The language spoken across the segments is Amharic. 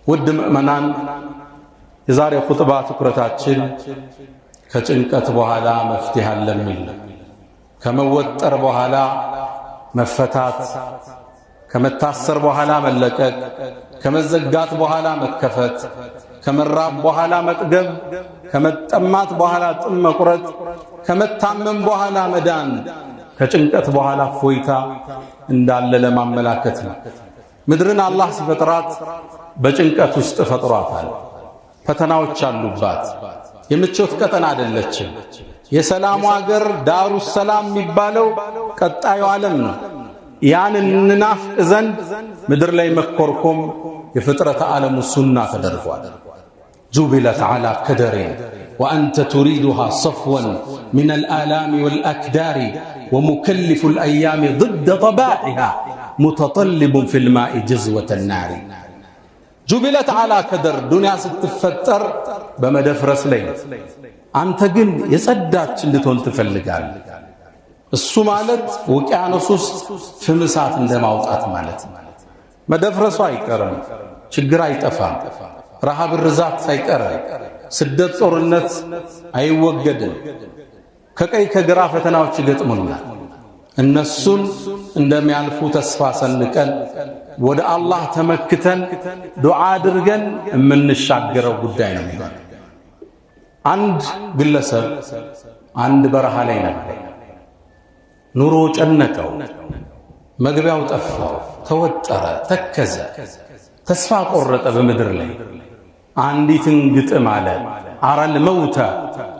ውድ ምእመናን የዛሬ ኹጥባ ትኩረታችን ከጭንቀት በኋላ መፍትሄ አለ የሚል ከመወጠር በኋላ መፈታት፣ ከመታሰር በኋላ መለቀቅ፣ ከመዘጋት በኋላ መከፈት፣ ከመራብ በኋላ መጥገብ፣ ከመጠማት በኋላ ጥም መቁረጥ፣ ከመታመም በኋላ መዳን፣ ከጭንቀት በኋላ ፎይታ እንዳለ ለማመላከት ነው። ምድርን አላህ ሲፈጥራት በጭንቀት ውስጥ ፈጥሯታል። ፈተናዎች አሉባት። የምቾት ቀጠና አይደለችም። የሰላሙ አገር ዳሩ ሰላም የሚባለው ቀጣዩ ዓለም ነው። ያን እንናፍቅ ዘንድ ምድር ላይ መኮርኮም የፍጥረት ዓለሙ ሱና ተደርጓል። ጁቢለት ዐላ ከደሪን ወአንተ ቱሪዱሃ ሰፍወን ሚን አልአላሚ ወልአክዳሪ ወሙከልፉ ልአያሚ ضد ጠባዒሃ ሙተጠልቡን ፊ ልማኢ ጅዝወተ ናሪ። ጁቢለት ዐላ ከደር ዱንያ ስትፈጠር በመደፍረስ ላይ አንተ ግን የጸዳች እንድትሆን ትፈልጋለህ። እሱ ማለት ውቅያኖስ ውስጥ ፍም እሳት እንደማውጣት ማለት። መደፍረሱ አይቀርም፣ ችግር አይጠፋም፣ ረሃብ ርዛት አይቀርም፣ ስደት ጦርነት አይወገድም። ከቀይ ከግራ ፈተናዎች ይገጥሙናል። እነሱን እንደሚያልፉ ተስፋ ሰንቀን ወደ አላህ ተመክተን ዱዓ አድርገን የምንሻገረው ጉዳይ ነው የሚሆነው። አንድ ግለሰብ አንድ በረሃ ላይ ነበር። ኑሮ ጨነቀው፣ መግቢያው ጠፋው፣ ተወጠረ፣ ተከዘ፣ ተስፋ ቆረጠ። በምድር ላይ አንዲትን ግጥም አለ። አረል መውተ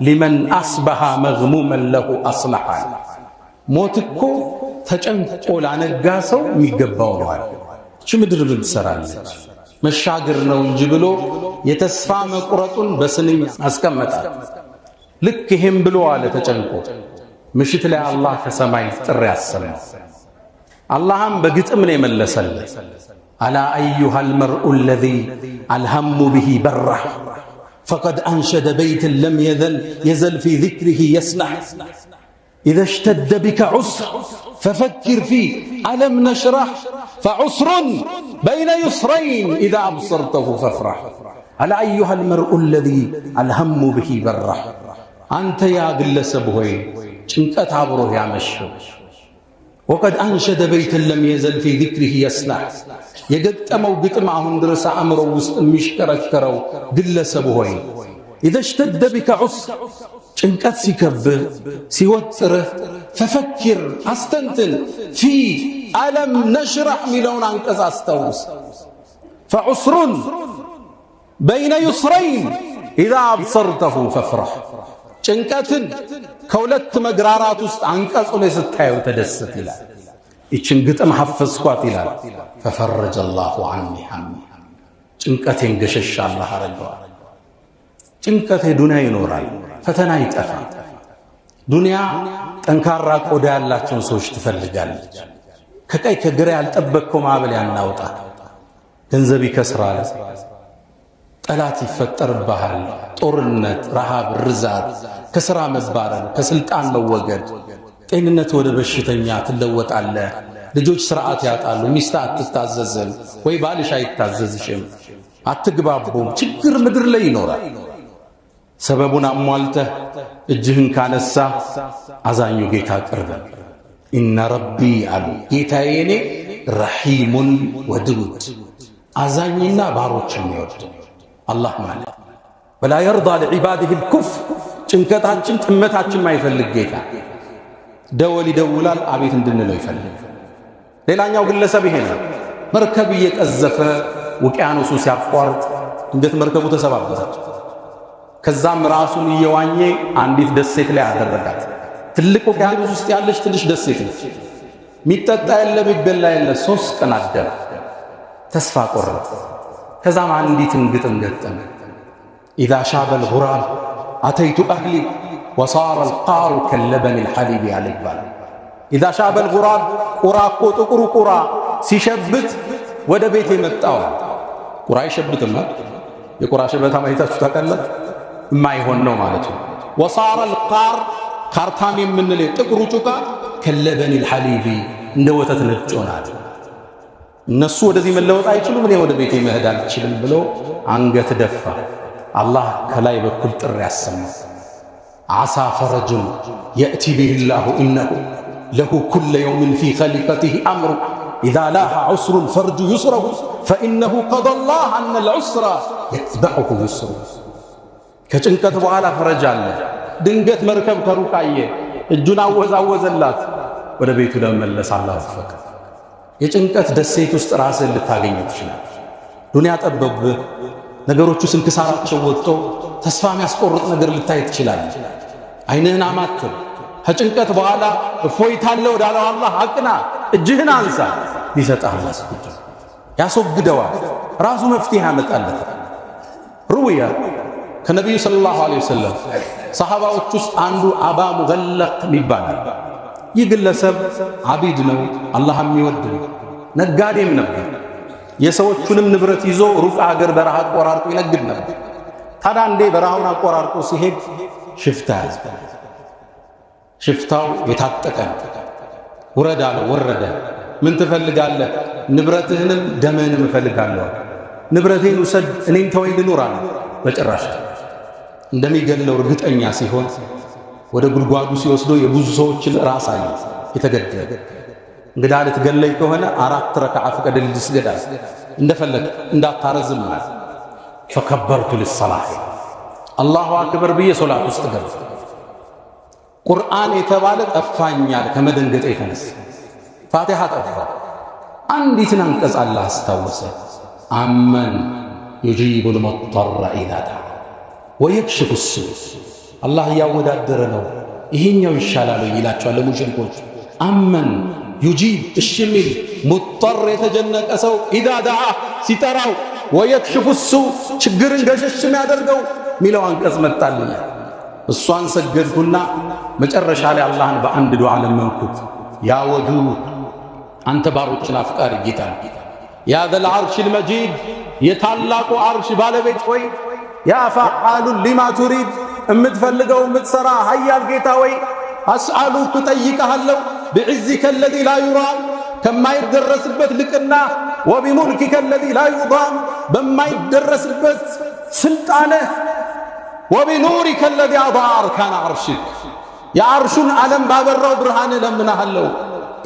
ሊመን አስበሃ መግሙመን ለሁ አስለሐል። ሞት እኮ ተጨንቆ ላነጋ ሰው የሚገባው ነው አለ። እቺ ምድር ምን ትሰራለች? መሻገር ነው እንጂ ብሎ የተስፋ መቁረጡን በስንኝ አስቀመጣት። ልክ ይሄም ብሎ አለ ተጨንቆ ምሽት ላይ አላህ ከሰማይ ጥሪ አሰማ። አላህም በግጥም ነው የመለሰለት። አላ አዩሃል መርኡ አለዚ አልሀሙ ቢሂ በራህ ፈቀድ አንሸደ በይትን ለም የዘል ፊ ዚክሪሂ የስነህ ኢዘ እሽተደ ቢከ ዑስር ፈፈኪር ፊ አለም ነሽረህ ፈዑስሩን በይነ ዩስረይን ኢዛ አብሰርተሁ ፈፍረህ። አላ አዩሃል መርኡ አለዚ አልሀሙ ቢሂ በራህ። አንተ ያ ግለሰብ ሆይ ጭንቀት አብሮህ ያመሸው ወቀድ አንሸደ በይትን ለም የዘል ፊ ዚክሪሂ የስነህ የገጠመው ግጥም አሁን ድረስ አእምሮ ውስጥ የሚሽከረከረው ግለሰብ ሆይ ኢዘ እሽተደ ቢከ ዑስር ጭንቀት ሲከብህ ሲወጥርህ ፈፈኪር አስተንትን ፊ አለም ነሽረህ ሚለውን አንቀጽ አስታውስ። ፈዑስሩን በይነ ዩስረይን ኢዛ አብሰርተሁ ፈፍረህ። ጭንቀትን ከሁለት መግራራት ውስጥ አንቀጹ ላይ ስታየው ተደሰት ይላል። ይችን ግጥም ሐፈዝኳት ይላል። ፈፈረጀ አላሁ ዐኒ ሐሚ። ጭንቀቴን ገሸሽ አላህ አረገዋል። ጭንቀቴ ዱንያ ይኖራል፣ ፈተና ይጠፋል። ዱንያ ጠንካራ ቆዳ ያላቸውን ሰዎች ትፈልጋለች። ከቀይ ከግራ ያልጠበቅከው ማዕበል ያናውጣል። ገንዘብ ይከስራል፣ ጠላት ይፈጠርብሃል፣ ጦርነት፣ ረሃብ፣ ርዛት፣ ከሥራ መባረር፣ ከስልጣን መወገድ፣ ጤንነት ወደ በሽተኛ ትለወጣለህ። ልጆች ስርዓት ያጣሉ፣ ሚስት አትታዘዝም ወይ ባልሽ አይታዘዝሽም፣ አትግባቡም። ችግር ምድር ላይ ይኖራል። ሰበቡን አሟልተህ እጅህን ካነሳ አዛኙ ጌታ ቅርብ። ኢነ ረቢ አሉ ጌታዬ እኔ ረሒሙን ወድውድ አዛኝና ባሮችን የሚወድ አላህ ማለት ወላ የርዳ ለዒባዲህ ልኩፍር። ጭንቀታችን ጥመታችን ማይፈልግ ጌታ ደወል ይደውላል፣ አቤት እንድንለው ይፈልግ። ሌላኛው ግለሰብ ይሄ ነው። መርከብ እየቀዘፈ ውቅያኖሱ ሲያቋርጥ እንዴት መርከቡ ተሰባበረች። ከዛም ራሱን እየዋኘ አንዲት ደሴት ላይ አደረጋት። ትልቅ ውቅያኖስ ውስጥ ያለች ትንሽ ደሴት ነች። ሚጠጣ የለ ሚበላ የለ። 3 ቀን አደረ። ተስፋ ቆረጠ። ከዛም አንዲትን ግጥም ገጠመ። ኢዛ ሻበል ጉራብ አተይቱ አህሊ ወሳረ አልቃሩ ከለበኒ ልሐሊብ ያለ ይባላል። ኢዛ ሻበል ጉራብ ቁራ እኮ ጥቁሩ ቁራ ሲሸብት ወደ ቤት የመጣው ቁራ አይሸብትም። የቁራ ሸበታ ማየታችሁ ታውቃላችሁ? የማይሆን ነው ማለት ነው። ወሳረ አልቃር ካርታም የምንለው ጥቁሩ ጩቃ ከለበኒ ልሐሊብ እንደ ወተት ነጭ ሆናል። እነሱ ወደዚህ መለወጥ አይችሉም፣ እኔ ወደ ቤቴ መሄድ አልችልም ብሎ አንገት ደፋ። አላህ ከላይ በኩል ጥሪ ያሰማ። ዓሳ ፈረጁን የእቲ ቢሂላሁ ኢነሁ ለሁ ኩለ የውምን ፊ ኸሊቀቲሂ አምሩ ኢዛ ላሃ ዑስሩን ፈርጁ ዩስረሁ ፈኢነሁ ቀደላህ አነል ዑስራ የትበዑሁ ዩስሩ። ከጭንቀት በኋላ ፈረጅ አለ። ድንገት መርከብ ከሩቅ አየ፣ እጁን አወዛወዘላት፣ ወደ ቤቱ ለመመለስ አላህ ወፈቀ። የጭንቀት ደሴት ውስጥ ራስህን ልታገኘው ትችላል። ዱንያ ጠበብህ፣ ነገሮቹ ስንክሳራቸው ወጥቶ ተስፋ የሚያስቆርጥ ነገር ልታይ ትችላለህ። ዓይንህን አማትር። ከጭንቀት በኋላ እፎይታለ ወዳለው አላህ አቅና፣ እጅህን አንሳ። ሊሰጥህ አላህ ያስወግደዋል፣ ራሱ መፍትሄ ያመጣለታል። ሩውያ ከነቢዩ ሰለላሁ ዐለይሂ ወሰለም ሰሓባዎች ውስጥ አንዱ አባ ሙገለቅ ይባላል። ይህ ግለሰብ አቢድ ነው፣ አላህ የሚወድ ነው፣ ነጋዴም ነበር። የሰዎቹንም ንብረት ይዞ ሩቅ አገር በረሃ አቆራርጦ ይነግድ ነበር። ታዲያ አንዴ በረሃውን አቆራርጦ ሲሄድ ሽፍታ ያዘ። ሽፍታው የታጠቀ ውረድ አለ። ወረደ። ምን ትፈልጋለህ? ንብረትህንም ደምህንም እፈልጋለሁ። ንብረቴን ውሰድ፣ እኔን ተወኝ ልኑር አለ። በጭራሽ እንደሚገድለው እርግጠኛ ሲሆን ወደ ጉድጓዱ ሲወስዶ የብዙ ሰዎችን ራስ አየ የተገደለ። እንግዳ ልትገለይ ከሆነ 4 ረክዓ ፍቀድልኝ ልስገድ፣ እንደፈለግ እንዳታረዝም ማለት። ፈከበርቱ ሊሰላህ አላሁ አክበር ብዬ ሶላት ውስጥ ገባ። ቁርአን የተባለ ጠፋኛል ከመደንገጤ የተነሳ ፋቲሃ ጠፋ። አንዲትን አንቀጽ አላህ አስታወሰ። አመን ዩጂቡል ሙጠረ ኢዛ ደዓ ወየክሽፉ ሱእ። አላህ እያወዳደረ ነው። ይሄኛው ይሻላል ይላቸዋል ለሙሽሪኮች። አመን ዩጂብ እሺ የሚል ሙጠር የተጀነቀ ሰው ኢዛ ደዓ ሲጠራው፣ ወየክሽፉ ሱእ ችግርን ገሸሽ የሚያደርገው ሚለው አንቀጽ መጣልኝ። እሷን ሰገድኩና መጨረሻ ላይ አላህን በአንድ ዱዓ ለመንኩት። ያ ወዱድ አንተ ባሮችን አፍቃሪ ጌታ፣ ያ ዘል ዐርሺል መጂድ የታላቁ ዐርሽ ባለቤት ሆይ፣ ያ ፈዓሉ ሊማ ቱሪድ እምትፈልገው እምትሰራ ሀያል ጌታ ወይ፣ አስአሉክ እጠይቀሃለሁ ቢዕዚከ አለዚ ላ ዩራም ከማይደረስበት ልቅና፣ ወቢሙልኪከ አለዚ ላ ዩዳም በማይደረስበት ስልጣንህ፣ ወቢኑሪከ አለዚ አضአዐ አርካነ ዐርሽክ የዐርሹን ዓለም ባበራው ብርሃን እለምንሃለሁ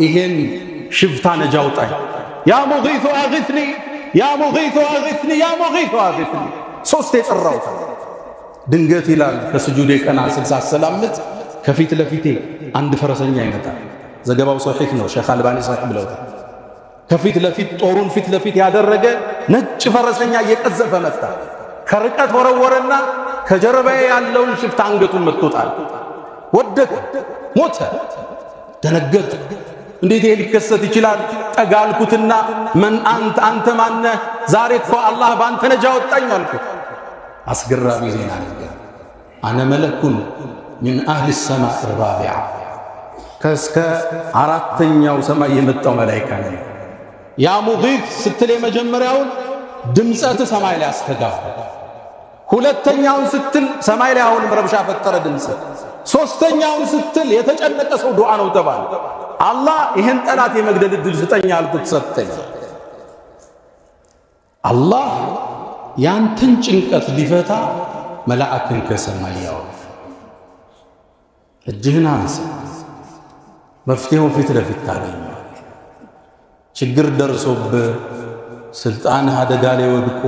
ይሄን ሽፍታ ነጃ አውጣኝ። ያ ሙጊቱ አግስኒ፣ ያ ሙጊቱ አግስኒ፣ ያ ሙጊቱ አግስኒ ሶስት የጠራሁት። ድንገት ይላል ከስጁዴ ቀና 60 ሰላምት ከፊት ለፊቴ አንድ ፈረሰኛ ይመጣል። ዘገባው ሶሒህ ነው፣ ሼኽ አልባኒ ሶሒህ ብለውታል። ከፊት ለፊት ጦሩን ፊት ለፊት ያደረገ ነጭ ፈረሰኛ እየቀዘፈ መጣ። ከርቀት ወረወረና ከጀርባዬ ያለውን ሽፍታ አንገቱን መጥቶታል። ወደቀ፣ ሞተ። ደነገጥ። እንዴት ይሄ ሊከሰት ይችላል? ጠጋልኩትና መን አንተ ማነህ? ዛሬ እኮ አላህ ባንተ ነጃ ወጣኝ አልኩት። አስገራሚ ዜና ነገር። አነ መለኩን ሚን አህሊ ሰማዕ ራቢዓ ከእስከ 4ኛው ሰማይ የመጣው መላኢካ ነው። ያ ሙጊት ስትል የመጀመሪያውን ድምፀት ሰማይ ላይ አስተጋባ። ሁለተኛውን ስትል ሰማይ ላይ አሁንም ረብሻ ፈጠረ ድምፅ። ሶስተኛውን ስትል የተጨነቀ ሰው ዱዓ ነው ተባለ። አላህ ይህን ጠላት የመግደል ዕድል ስጠኝ አልኩት፣ ሰጠኝ። አላህ ያንተን ጭንቀት ሊፈታ መላእክን ከሰማይ ያወርድ። እጅህን አንሳ፣ መፍትሄውን ፊት ለፊት ታገኘዋል። ችግር ደርሶብህ ስልጣንህ አደጋ ላይ ወድቆ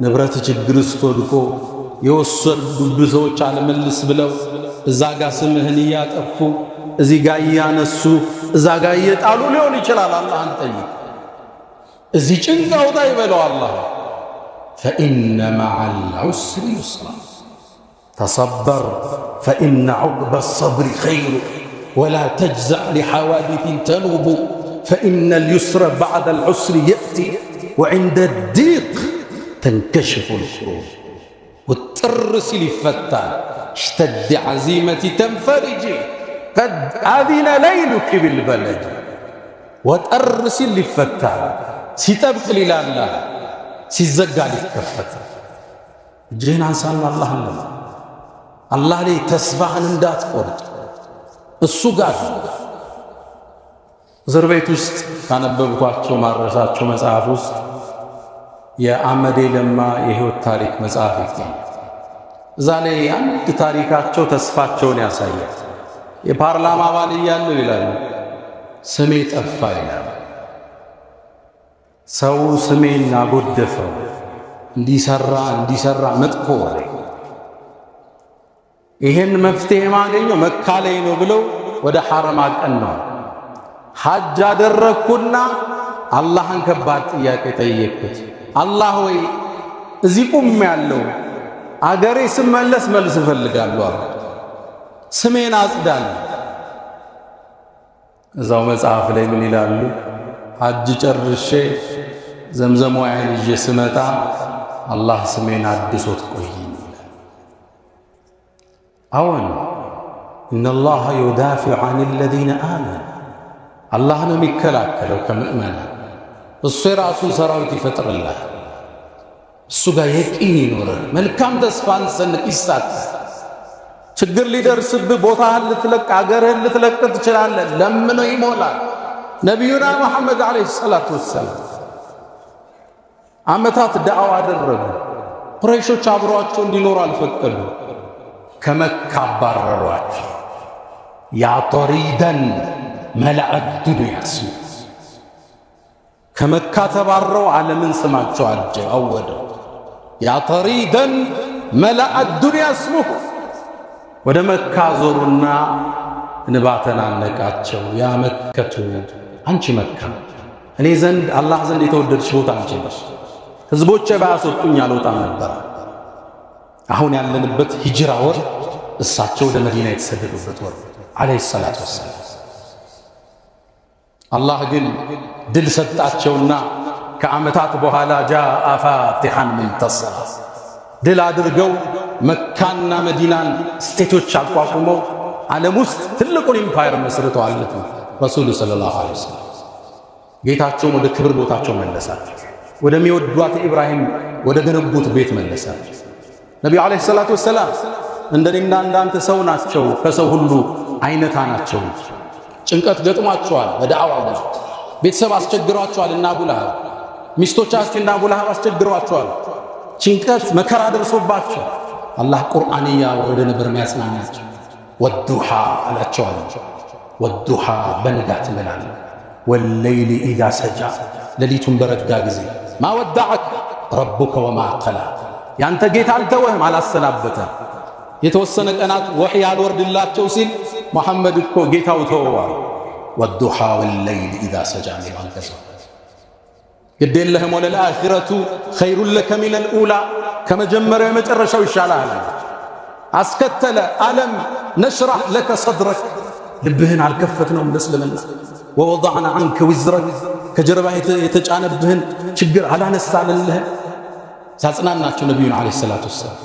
ንብረት ችግር ውስጥ ወድቆ የወሰዱብህ ሰዎች አልመልስ ብለው እዛ ጋ ስምህን እያጠፉ እዚህ ጋ እያነሱ እዛ ጋ እየጣሉ ሊሆን ይችላል። አላህን ጠይቅ። እዚህ ጭንቅ አውጣ ይበለው አላህ። ፈኢነ መዐል ዑስሪ ዩስራ ተሰበር ፈኢነ ዑቅበ ሰብሪ ኸይሩ ወላ ተጅዘዕ ሊሐዋዲትን ተኑቡ ፈኢነ ልዩስረ በዕደ ልዑስሪ የእቲ ወዕንደ ዲቅ ተንከሽፉ ልኩሩብ። ውጥር ሲል ይፈታል። እሽተድ ዓዚመቲ ተንፈሪጂ ቀድ አዚነ ለይሉኪ ቢልበለድ። ወጠር ሲል ይፈታል። ሲጠብቅ ሊላላ፣ ሲዘጋ ሊከፈት። እጅህን አንሳና አላህን ለማ። አላህ ላይ ተስፋህን እንዳትቆርጥ እሱ ጋር እስር ቤት ውስጥ ካነበብኳቸው ማረሳቸው መጽሐፍ ውስጥ የአመዴ ለማ የህይወት ታሪክ መጽሐፍ ይገኛል። እዛ ላይ አንድ ታሪካቸው ተስፋቸውን ያሳያል። የፓርላማ አባል እያሉ ይላሉ ስሜ ጠፋ ይላል። ሰው ስሜን አጎደፈው እንዲሰራ መጥፎ ወሬ። ይሄን መፍትሄ ማገኘው መካ ላይ ነው ብለው ወደ ሐረም አቀናው። ሐጅ አደረኩና አላህን ከባድ ጥያቄ ጠየቅኩት። አላህ ወይ እዚህ ቁም ያለው አገሬ ስመለስ መልስ እፈልጋለሁ አለ። ስሜን አጽዳል። እዛው መጽሐፍ ላይ ምን ይላሉ? ሐጅ ጨርሼ ዘምዘም ወይን ይዤ ስመጣ አላህ ስሜን አድሶት ቆይ ይላል። አዎን ኢነላህ ዩዳፊዑ ዐን الذين آمنوا አላህ ነው የሚከላከለው ከምእመናን። እሱ የራሱን ሰራዊት ይፈጥርልሃል። እሱ ጋር የቂን ይኖር፣ መልካም ተስፋን ሰንቅ ይሳካ። ችግር ሊደርስብህ ቦታህን ልትለቅ አገርህን ልትለቅ ትችላለህ። ለምነው ይሞላል። ነቢዩና መሐመድ ዓለይሂ ሰላቱ ወሰላም ዓመታት ዳዕዋ አደረጉ። ቁረይሾች አብሯቸው እንዲኖሩ አልፈቀዱ። ከመካ አባረሯቸው። ያ ጠሪደን መላእክ ዱንያ ስሙ ከመካ ተባረው ዓለምን ስማቸው አወደው። ያ ጠሪደን መላእክ ዱንያ ስሙ ወደ መካ ዞሩና እንባ ተናነቃቸው። ያ መከቱ አንቺ መካ እኔ ዘንድ አላህ ዘንድ የተወደድሽ ቦታ አንቺ ነሽ። ህዝቦቼ ባያስወጡኝ አልወጣም ነበር። አሁን ያለንበት ሂጅራ ወር እሳቸው ወደ መዲና የተሰደዱበት ወር ዓለይሂ ሰላቱ ወሰላም። አላህ ግን ድል ሰጣቸውና ከዓመታት በኋላ ጃአ ፋቲሐን ሙንተሲራ ድል አድርገው መካና መዲናን ስቴቶች አቋቁመው ዓለም ውስጥ ትልቁን ኢምፓየር መስርተዋል። ረሱሉ ሰለላሁ ዐለይሂ ወሰለም ጌታቸውን ወደ ክብር ቦታቸው መለሳቸው። ወደሚወዷት ኢብራሂም ወደ ገነቡት ቤት መለሳቸው። ነቢዩ ዐለይሂ ሰላቱ ወሰላም እንደኔና እንዳንተ ሰው ናቸው። ከሰው ሁሉ አይነታ ናቸው። ጭንቀት ገጥሟቸዋል። በዳዕዋ ብዙ ቤተሰብ አስቸግሯቸዋል። እና አቡ ለሃብ ሚስቶቻቸው እና አቡ ለሃብ አስቸግሯቸዋል። ጭንቀት መከራ ደርሶባቸው አላህ ቁርአን ያወረደ ነበር የሚያጽናናቸው። ወዱሃ አላቸዋል። ወዱሃ በንጋት መላል ወለይሊ ኢዛ ሰጃ ሌሊቱን በረጋ ጊዜ ማ ወዳዐክ ረቡከ ወማ ቀላ ያንተ ጌታ አልተወህም አላሰናበተም። የተወሰነ ቀናት ወህይ ያልወርድላቸው ሲል መሐመድ እኮ ጌታው ተወዋል። ወዱሃ ወለይሊ ኢዛ ሰጃ ሚባንከሰ ግዴለህም ወለልአኺረቱ ኸይሩን ለከ ሚነል ኡላ ከመጀመሪያው የመጨረሻው ይሻላል። አስከተለ አለም ነሽራህ ለከ ሰድረክ ልብህን አልከፈትነውም ለእስልምና። ወወضዕና ዐንከ ዊዝረክ ከጀርባህ የተጫነብህን ችግር አላነሳንልህ። ሳጽናናቸው ነቢዩን ዓለይሂ ሰላቱ ወሰላም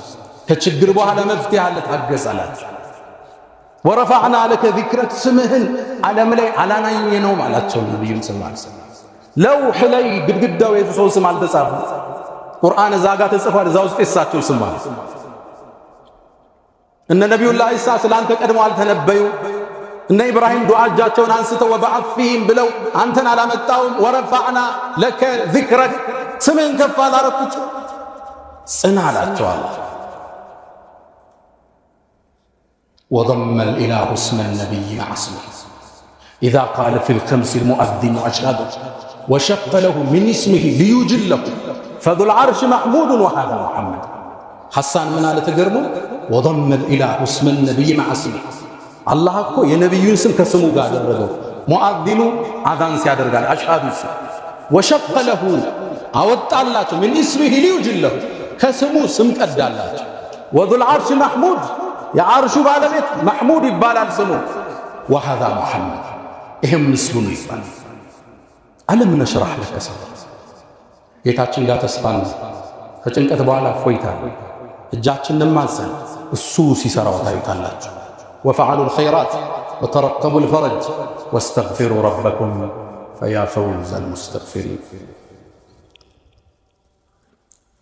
ከችግር በኋላ መፍትሄ አለ ታገዛላችሁ። ወረፈዕና ለከ ዚክረክ ስምህን ዓለም ላይ አላናኘነውም አላቸው ነቢዩን ሰለላሁ ዐለይሂ ወሰለም። ለውሕ ላይ ግድግዳው የሰው ስም አልተጻፈም። ቁርአን እዛ ጋር ተጽፏል። እዛ ውስጥ የሳቸው ስም አለ። እነ ነቢዩላህ ኢሳ ስላንተ ቀድሞ አልተነበዩ። እነ ኢብራሂም ዱዓ እጃቸውን አንስተው ወበዐት ፊህም ብለው አንተን አላመጣውም። ወረፈዕና ለከ ዚክረክ ስምህን ከፍ አላረኩት ጽና አላቸው አላህ። وضم الإله اسم النبي مع اسمه إذا قال في الخمس المؤذن أشهد وشق له من اسمه ليجله فذو العرش محمود وهذا محمد. حسان من آل تقربوا وضم الإله اسم النبي مع اسمه الله أكو ينبي اسم كسمو قادر رجو مؤذن أذان سيادر قال أشهد وشق له أوت الله من اسمه ليجله كسمو سم قد الله وذو العرش محمود يا عرش بالبيت محمود يبالال سمو وهذا محمد ይሄም ምስሉ ነው ይባል። አለም ነሽራህ ለከ ሰድረክ ጌታችን ጋር ተስፋን ከጭንቀት በኋላ ፎይታ እጃችንን ማዘን እሱ ሲሰራው ታዩታላችሁ። ወፈዐሉ الخيرات وترقبوا الفرج واستغفروا ربكم فيا فوز المستغفرين.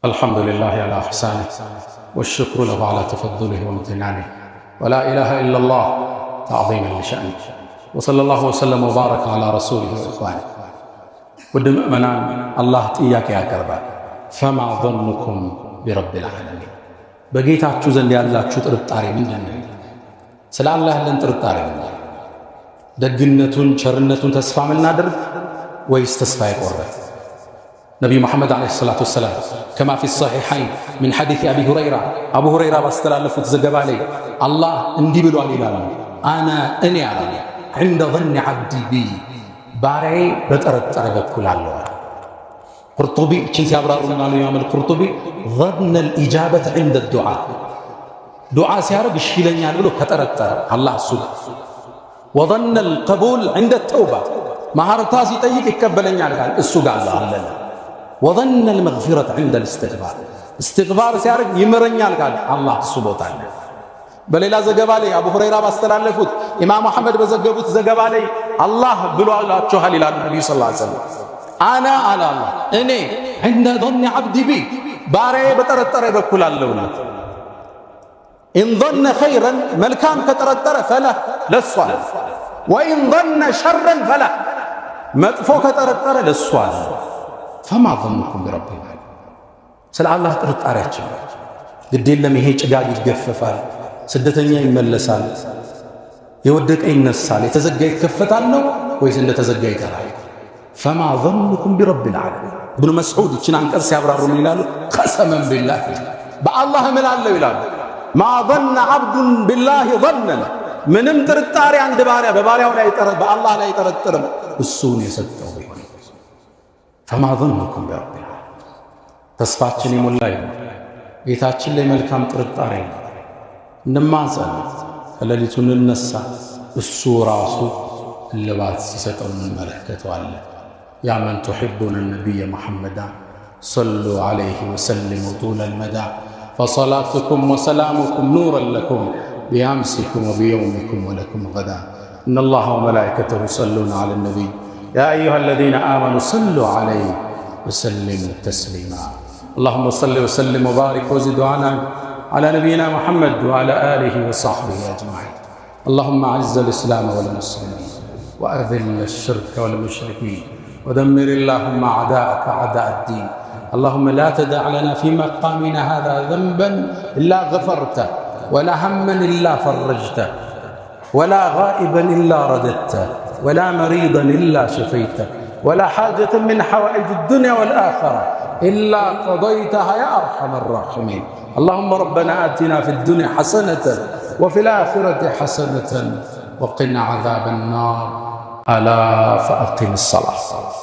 الحمد لله على إحسانه والشكر له على تفضله وامتنانه ولا إله إلا الله تعظيما لشأنه وصلى الله وسلم وبارك على رسوله وإخوانه ودم أمنان الله إياك يا كربا فما ظنكم برب العالمين بقيتاችሁ ዘንድ ያላችሁ ጥርጣሬ ምንድነው ስለ አላህ ያለን ጥርጣሬ ምንድነው ደግነቱን ቸርነቱን ተስፋ ምናደርግ ወይስ ተስፋ ይቆረጥ نبي محمد عليه الصلاة والسلام كما في الصحيحين من حديث أبو هريرة باستلالفت زغبا عليه الله اندي بلوال إلى أنا على عند ظن عبدي بي بارعي بترتر بكل الله قرطبي كنت يبررون على اليوم القرطبي ظن الإجابة عند الدعاء دعاء سيارك الشيلين يقولوا كترتر الله سبحانه وظن القبول عند التوبة ما هرتاسي تيك يكبلن يقال السوق الله وظن المغفرة عند الاستغفار استغفار سيارك يمرن يقال الله سبحانه بل إلى زغبالي أبو هريرة باستلالفوت إمام محمد بزغبوت زغبالي الله بلو الله تشهل إلى النبي صلى الله عليه وسلم أنا على الله إني عند ظن عبدي بي باري بترتر بكل اللونات إن ظن خيرا ملكام كترتر فلا للسؤال وإن ظن شرا فلا مدفو كترتر للسؤال فما ظنكم برب العالمين سلع الله ترتر قد لم يهي ጭጋግ ይገፈፋል ስደተኛ ይመለሳል የወደቀ ይነሳል የተዘጋ ይከፈታል ነው ወይስ እንደተዘጋ ይቀራል فما ظنكم برب العالمين ابن مسعود እቺን አንቀር ሲያብራሩ ምን ይላሉ قسما بالله በአላህ እምላለሁ ይላሉ ما ظن عبد بالله ظنا ምንም ጥርጣሬ አንድ ባሪያ በባሪያው ላይ በአላህ ላይ ጠረጠረም እሱን የሰጠው ይሆን فما ظنكم برب العالمين ተስፋችን ይሞላል ጌታችን ላይ መልካም ጥርጣሬ እንደማጸን ለሊቱን እንነሳ እሱ ራሱ ልባት ሲሰጠው እንመለከተዋለን يا من تحبون النبي محمد صلوا عليه وسلموا طول المدى فصلاتكم وسلامكم نورا لكم بأمسكم وبيومكم ولكم غدا إن الله وملائكته يصلون على النبي يا أيها الذين آمنوا صلوا عليه وسلموا تسليما اللهم صل وسلم وبارك وزد وعنهم على نبينا محمد وعلى آله وصحبه أجمعين اللهم أعز الإسلام والمسلمين وأذل الشرك والمشركين ودمر اللهم أعداءك أعداء الدين اللهم لا تدع لنا في مقامنا هذا ذنبا إلا غفرته ولا هما إلا فرجته ولا غائبا إلا رددته ولا مريضا إلا شفيته ولا حاجة من حوائج الدنيا والآخرة إلا قضيتها يا أرحم الراحمين اللهم ربنا آتنا في الدنيا حسنة وفي الآخرة حسنة وقنا عذاب النار ألا فأقم الصلاة